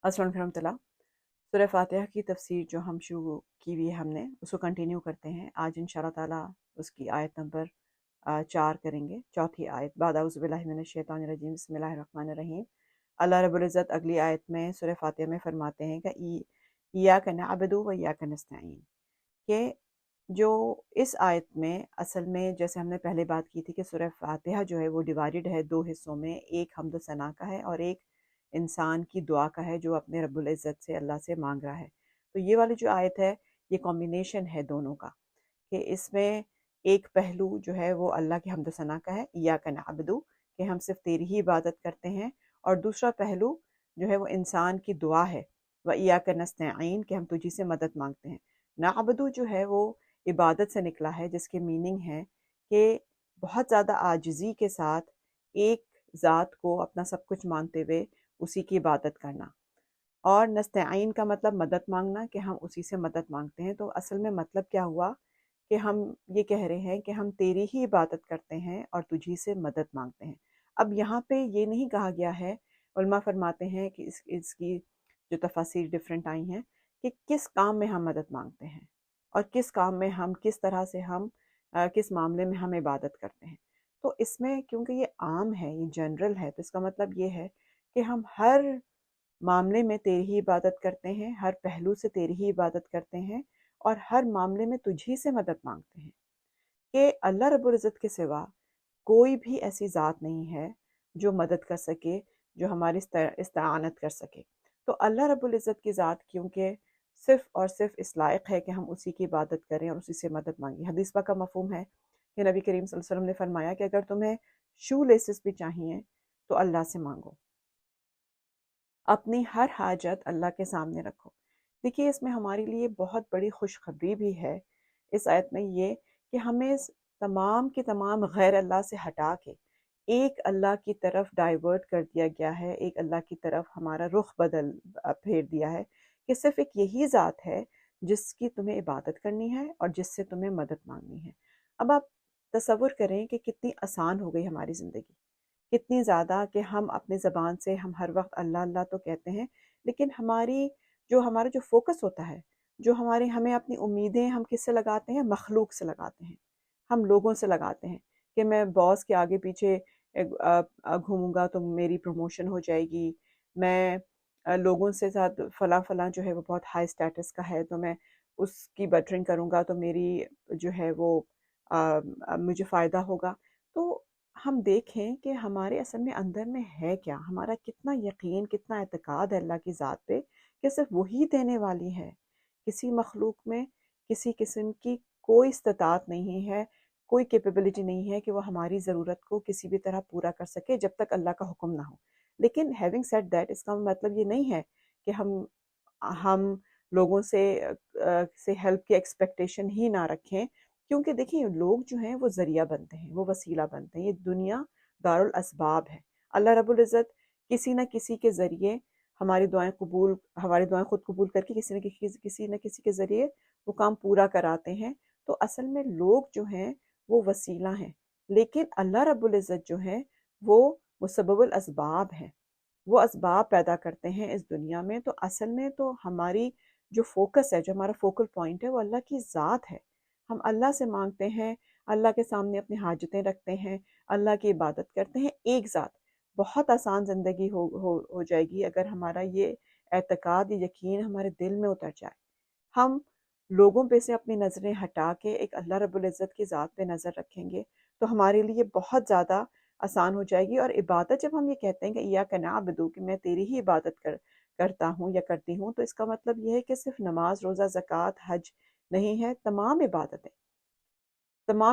अस्सलाम वालेकुम रहमतुल्लाह। सूरह फातिहा की तफसीर जो हम शुरू की हुई है हमने उसको कंटिन्यू करते हैं। आज इंशाअल्लाह ताला उसकी आयत नंबर 4 करेंगे, चौथी आयत। बाद औज़ु बिल्लाहि मिनश शैतानिर रजीम, बिस्मिल्लाहिर रहमानिर रहीम। अल्लाह रब्बुल इज़्ज़त अगली आयत में सूरह फातिहा में फरमाते हैं कि इय्याका नअबुदु व इय्याका नस्तईन, कि जो इस आयत में असल में जैसे हमने पहले बात की थी कि सूरह फातिहा जो है वो डिवाइडेड है दो हिस्सों में, एक हम्द व सना का है और एक इंसान की दुआ का है जो अपने रब्बुल इज़्ज़त से अल्लाह से मांग रहा है। तो ये वाली जो आयत है ये कॉम्बिनेशन है दोनों का, कि इसमें एक पहलू जो है वो अल्लाह की हम्द व सना का है, इय्याका नअबुदु, कि हम सिर्फ तेरी ही इबादत करते हैं, और दूसरा पहलू जो है वो इंसान की दुआ है, व इय्याका नस्तईन, कि हम तुझी से मदद मांगते हैं। नअबुदु जो है वो इबादत से निकला है, जिसके मीनिंग है कि बहुत ज़्यादा आजिज़ी के साथ एक ज़ात को अपना सब कुछ मानते हुए उसी की इबादत करना। और नस्तईन का मतलब मदद मांगना, कि हम उसी से मदद मांगते हैं। तो असल में मतलब क्या हुआ कि हम ये कह रहे हैं कि हम तेरी ही इबादत करते हैं और तुझी से मदद मांगते हैं। अब यहाँ पे ये नहीं कहा गया है, उलमा फरमाते हैं कि इसकी जो तफासिर डिफरेंट आई हैं कि किस काम में हम मदद मांगते हैं और किस काम में हम किस तरह से हम किस मामले में हम इबादत करते हैं। तो इसमें क्योंकि ये आम है, ये जनरल है, तो इसका मतलब ये है कि हम हर मामले में तेरी ही इबादत करते हैं, हर पहलू से तेरी ही इबादत करते हैं और हर मामले में तुझी से मदद मांगते हैं, कि अल्लाह रब्बुल इज़्ज़त के सिवा कोई भी ऐसी ज़ात नहीं है जो मदद कर सके, जो हमारी इस्ताअनत कर सके। तो अल्लाह रब्बुल इज़्ज़त की ज़ात क्योंकि सिर्फ़ और सिर्फ़ इस लायक है कि हम उसी की इबादत करें और उसी से मदद मांगें। हदीस पाक का मफ़हूम है कि नबी करीम सल्लल्लाहु अलैहि वसल्लम ने फरमाया कि अगर तुम्हें शू लेसिस भी चाहिए तो अल्लाह से मांगो, अपनी हर हाजत अल्लाह के सामने रखो। देखिए, इसमें हमारे लिए बहुत बड़ी खुशखबरी भी है इस आयत में, ये कि हमें तमाम के तमाम गैर अल्लाह से हटा के एक अल्लाह की तरफ डाइवर्ट कर दिया गया है, एक अल्लाह की तरफ हमारा रुख बदल फेर दिया है, कि सिर्फ एक यही ज़ात है जिसकी तुम्हें इबादत करनी है और जिससे तुम्हें मदद मांगनी है। अब आप तसव्वुर करें कि कितनी आसान हो गई हमारी ज़िंदगी, कितनी ज़्यादा कि हम अपनी ज़बान से हम हर वक्त अल्लाह अल्लाह तो कहते हैं, लेकिन हमारा जो फ़ोकस होता है, जो हमें अपनी उम्मीदें हम किससे लगाते हैं? मखलूक से लगाते हैं, हम लोगों से लगाते हैं, कि मैं बॉस के आगे पीछे घूमूंगा तो मेरी प्रमोशन हो जाएगी, मैं लोगों से साथ फ़लाँ फ़लाँ जो है वो बहुत हाई स्टेटस का है, तो मैं उसकी बटरिंग करूँगा तो मेरी जो है वो मुझे फ़ायदा होगा। तो हम देखें कि हमारे असल में अंदर में है क्या, हमारा कितना यकीन, कितना एतकाद है अल्लाह की ज़ात पे, कि सिर्फ वही देने वाली है। किसी मखलूक में किसी किस्म की कोई इस्तात नहीं है, कोई कैपेबिलिटी नहीं है कि वो हमारी ज़रूरत को किसी भी तरह पूरा कर सके जब तक अल्लाह का हुक्म ना हो। लेकिन हैविंग सेड दैट, इसका मतलब ये नहीं है कि हम लोगों से हेल्प की एक्सपेक्टेशन ही ना रखें, क्योंकि देखिए लोग जो हैं वो ज़रिया बनते हैं, वो वसीला बनते हैं। ये दुनिया दारुल असबाब है। अल्लाह रब्बुल इज़्ज़त किसी न किसी के ज़रिए हमारी दुआएं खुद कबूल करके किसी न किसी के ज़रिए वो काम पूरा कराते हैं। तो असल में लोग जो हैं वो वसीला हैं, लेकिन अल्लाह रब्बुल इज़्ज़त जो है वो मुसब्बिबुल असबाब हैं, वो असबाब पैदा करते हैं इस दुनिया में। तो असल में तो हमारी जो फ़ोकस है, जो हमारा फ़ोकल पॉइंट है, वो अल्लाह की ज़ात है। हम अल्लाह से मांगते हैं, अल्लाह के सामने अपनी हाजतें रखते हैं, अल्लाह की इबादत करते हैं, एक ज़ात। बहुत आसान ज़िंदगी हो जाएगी अगर हमारा ये एतकाद, ये यकीन हमारे दिल में उतर जाए। हम लोगों पे से अपनी नज़रें हटा के एक अल्लाह रब्बुल इज़्ज़त की ज़ात पे नज़र रखेंगे, तो हमारे लिए बहुत ज़्यादा आसान हो जाएगी। और इबादत जब हम ये कहते हैं कि इय्याका नअबुदु, कि मैं तेरी ही इबादत करता हूँ या करती हूँ, तो इसका मतलब ये है कि सिर्फ नमाज, रोज़ा, ज़कात, हज नहीं है, तमाम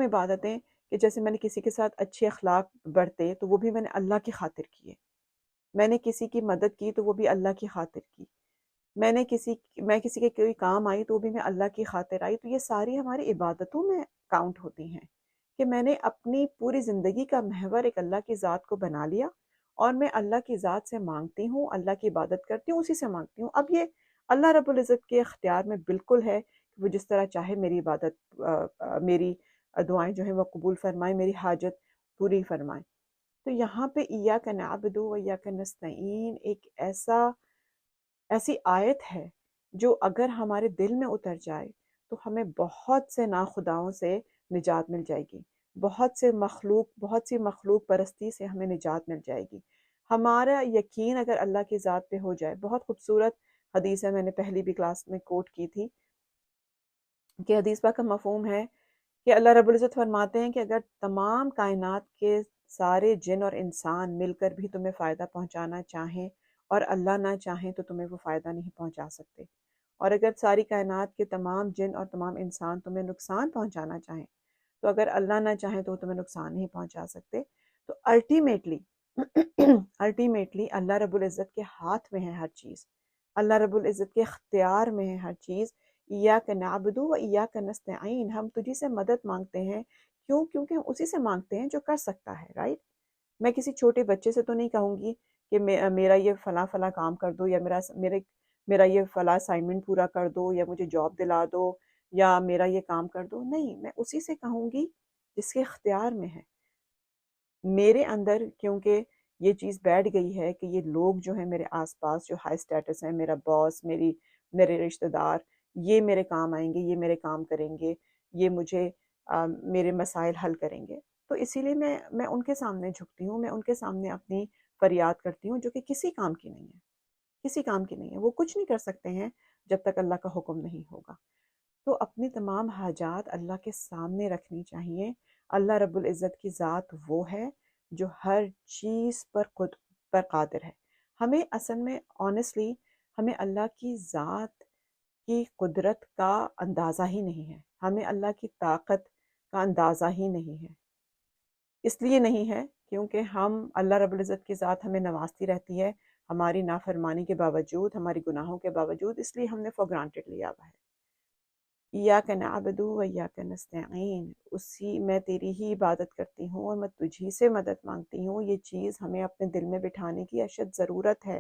इबादतें, कि जैसे मैंने किसी के साथ अच्छे अखलाक बरते तो वो भी मैंने अल्लाह की खातिर किए, मैंने किसी की मदद की तो वो भी अल्लाह की खातिर की, मैं किसी के कोई काम आई तो भी मैं अल्लाह की खातिर आई। तो ये सारी हमारी इबादतों में काउंट होती हैं, कि मैंने अपनी पूरी ज़िंदगी का महवर एक अल्लाह की ज़ात को बना लिया और मैं अल्लाह की ज़ात से मांगती हूँ, अल्लाह की इबादत करती हूँ, उसी से मांगती हूँ। अब ये अल्लाह रब्बुल इज़्ज़त के इख्तियार में बिल्कुल है कि वो जिस तरह चाहे मेरी इबादत, मेरी दुआएं जो है वो कबूल फरमाए, मेरी हाजत पूरी फरमाए। तो यहाँ पे इय्याका नअबुदु व इय्याका नस्तईन एक ऐसा ایسی آیت ہے جو اگر ہمارے دل میں اتر جائے تو ہمیں بہت سے ناخداؤں سے نجات مل جائے گی، بہت سی مخلوق پرستی سے ہمیں نجات مل جائے گی۔ ہمارا یقین اگر اللہ کی ذات پہ ہو جائے، بہت خوبصورت حدیث ہے، میں نے پہلی بھی کلاس میں کوٹ کی تھی کہ حدیث پاک کا مفہوم ہے کہ اللہ رب العزت فرماتے ہیں کہ اگر تمام کائنات کے سارے جن اور انسان مل کر بھی تمہیں فائدہ پہنچانا چاہیں اور اللہ نہ چاہیں تو تمہیں وہ فائدہ نہیں پہنچا سکتے، اور اگر ساری کائنات کے تمام جن اور تمام انسان تمہیں نقصان پہنچانا چاہیں تو اگر اللہ نہ چاہیں تو وہ تمہیں نقصان نہیں پہنچا سکتے۔ تو الٹیمیٹلی اللہ رب العزت کے ہاتھ میں ہے ہر چیز، اللہ رب العزت کے اختیار میں ہے ہر چیز۔ ایاک نعبد و ایاک نستعین، ہم تجھی سے مدد مانگتے ہیں، کیونکہ ہم اسی سے مانگتے ہیں جو کر سکتا ہے، رائٹ؟ میں کسی چھوٹے بچے سے تو نہیں کہوں گی کہ میرا یہ فلاں فلاں کام کر دو، یا میرا یہ فلاں اسائنمنٹ پورا کر دو، یا مجھے جاب دلا دو، یا میرا یہ کام کر دو۔ نہیں، میں اسی سے کہوں گی جس کے اختیار میں ہے۔ میرے اندر کیونکہ یہ چیز بیٹھ گئی ہے کہ یہ لوگ جو ہیں میرے آس پاس جو ہائی اسٹیٹس ہیں، میرا باس، میرے رشتہ دار، یہ میرے کام آئیں گے، یہ میرے کام کریں گے، یہ مجھے میرے مسائل حل کریں گے، تو اسی لیے میں ان کے سامنے جھکتی ہوں، میں ان کے سامنے اپنی فریاد کرتی ہوں، جو کہ کسی کام کی نہیں ہے، کسی کام کی نہیں ہے۔ وہ کچھ نہیں کر سکتے ہیں جب تک اللہ کا حکم نہیں ہوگا۔ تو اپنی تمام حاجات اللہ کے سامنے رکھنی چاہیے۔ اللہ رب العزت کی ذات وہ ہے جو ہر چیز پر قادر ہے۔ ہمیں اصل میں آنیسٹلی ہمیں اللہ کی ذات کی قدرت کا اندازہ ہی نہیں ہے، ہمیں اللہ کی طاقت کا اندازہ ہی نہیں ہے۔ اس لیے نہیں ہے کیونکہ اللہ رب العزت کی ذات ہمیں نوازتی رہتی ہے، ہماری نافرمانی کے باوجود، ہماری گناہوں کے باوجود، اس لیے ہم نے فار گرانٹیڈ لیا ہوا ہے۔ ایاک نعبد و ایاک نستعین، میں تیری ہی عبادت کرتی ہوں اور میں تجھی سے مدد مانگتی ہوں۔ یہ چیز ہمیں اپنے دل میں بٹھانے کی اشد ضرورت ہے۔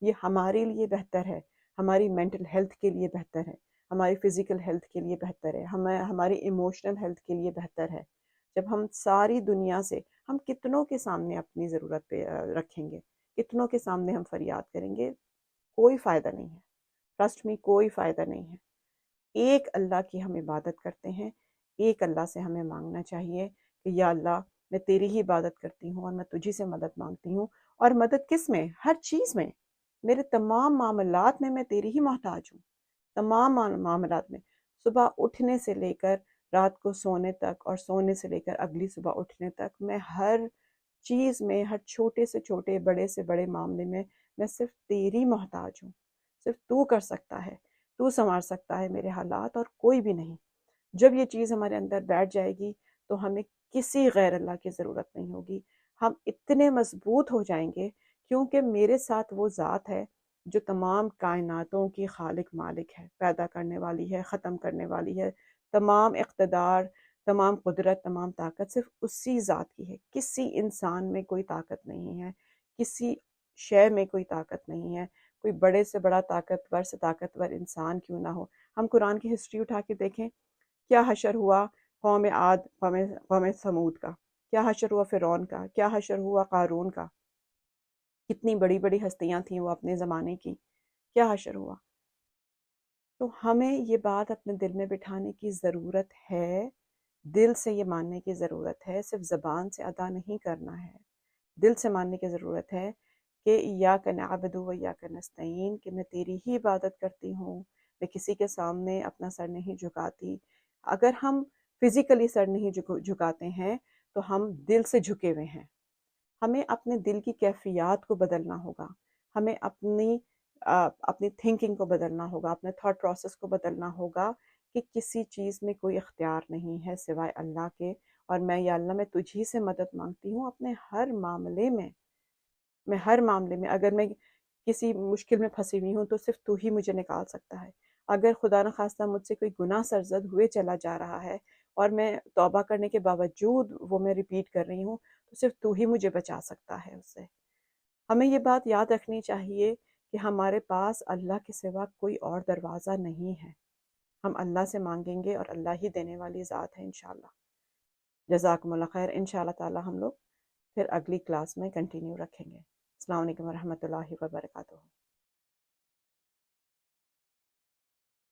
یہ ہمارے لیے بہتر ہے، ہماری مینٹل ہیلتھ کے لیے بہتر ہے، ہماری فزیکل ہیلتھ کے لیے بہتر ہے، ہماری ایموشنل ہیلتھ کے لیے بہتر ہے۔ جب ہم ساری دنیا سے، ہم کتنوں کے سامنے اپنی ضرورت پہ رکھیں گے، کتنوں کے سامنے ہم فریاد کریں گے، کوئی فائدہ نہیں ہے، ٹرسٹ می، کوئی فائدہ نہیں ہے۔ ایک اللہ کی ہم عبادت کرتے ہیں، ایک اللہ سے ہمیں مانگنا چاہیے کہ یا اللہ میں تیری ہی عبادت کرتی ہوں اور میں تجھی سے مدد مانگتی ہوں۔ اور مدد کس میں؟ ہر چیز میں، میرے تمام معاملات میں تیری ہی محتاج ہوں، تمام معاملات میں، صبح اٹھنے سے لے کر رات کو سونے تک، اور سونے سے لے کر اگلی صبح اٹھنے تک، میں ہر چیز میں، ہر چھوٹے سے چھوٹے، بڑے سے بڑے معاملے میں صرف تیری محتاج ہوں۔ صرف تو کر سکتا ہے، تو سنوار سکتا ہے میرے حالات، اور کوئی بھی نہیں۔ جب یہ چیز ہمارے اندر بیٹھ جائے گی تو ہمیں کسی غیر اللہ کی ضرورت نہیں ہوگی، ہم اتنے مضبوط ہو جائیں گے، کیونکہ میرے ساتھ وہ ذات ہے جو تمام کائناتوں کی خالق مالک ہے، پیدا کرنے والی ہے، ختم کرنے والی ہے، تمام اقتدار، تمام قدرت، تمام طاقت صرف اسی ذات کی ہے۔ کسی انسان میں کوئی طاقت نہیں ہے، کسی شے میں کوئی طاقت نہیں ہے، کوئی بڑے سے بڑا طاقتور سے طاقتور انسان کیوں نہ ہو۔ ہم قرآن کی ہسٹری اٹھا کے دیکھیں، کیا حشر ہوا قوم عاد، قوم ثمود کا، کیا حشر ہوا فرعون کا، کیا حشر ہوا قارون کا، کتنی بڑی بڑی ہستیاں تھیں وہ اپنے زمانے کی، کیا حشر ہوا۔ تو ہمیں یہ بات اپنے دل میں بٹھانے کی ضرورت ہے، دل سے یہ ماننے کی ضرورت ہے، صرف زبان سے ادا نہیں کرنا ہے، دل سے ماننے کی ضرورت ہے کہ ایاک نعبد و ایاک نستعین، کہ میں تیری ہی عبادت کرتی ہوں، میں کسی کے سامنے اپنا سر نہیں جھکاتی۔ اگر ہم فزیکلی سر نہیں جھکاتے ہیں تو ہم دل سے جھکے ہوئے ہیں۔ ہمیں اپنے دل کی کیفیات کو بدلنا ہوگا، ہمیں اپنی تھنکنگ کو بدلنا ہوگا، اپنے تھاٹ پروسیس کو بدلنا ہوگا کہ کسی چیز میں کوئی اختیار نہیں ہے سوائے اللہ کے، اور میں یا اللہ میں تجھی سے مدد مانگتی ہوں اپنے ہر معاملے میں۔ اگر میں کسی مشکل میں پھنسی ہوئی ہوں تو صرف تو ہی مجھے نکال سکتا ہے۔ اگر خدا نخواستہ مجھ سے کوئی گناہ سرزد ہوئے چلا جا رہا ہے اور میں توبہ کرنے کے باوجود وہ میں ریپیٹ کر رہی ہوں تو صرف تو ہی مجھے بچا سکتا ہے اس سے۔ ہمیں یہ بات یاد رکھنی چاہیے کہ ہمارے پاس اللہ کے سوا کوئی اور دروازہ نہیں ہے، ہم اللہ سے مانگیں گے اور اللہ ہی دینے والی ذات ہے انشاءاللہ۔ جزاکم اللہ خیر۔ انشاءاللہ تعالی ہم لوگ پھر اگلی کلاس میں کنٹینیو رکھیں گے۔ السلام علیکم ورحمۃ اللہ وبرکاتہ۔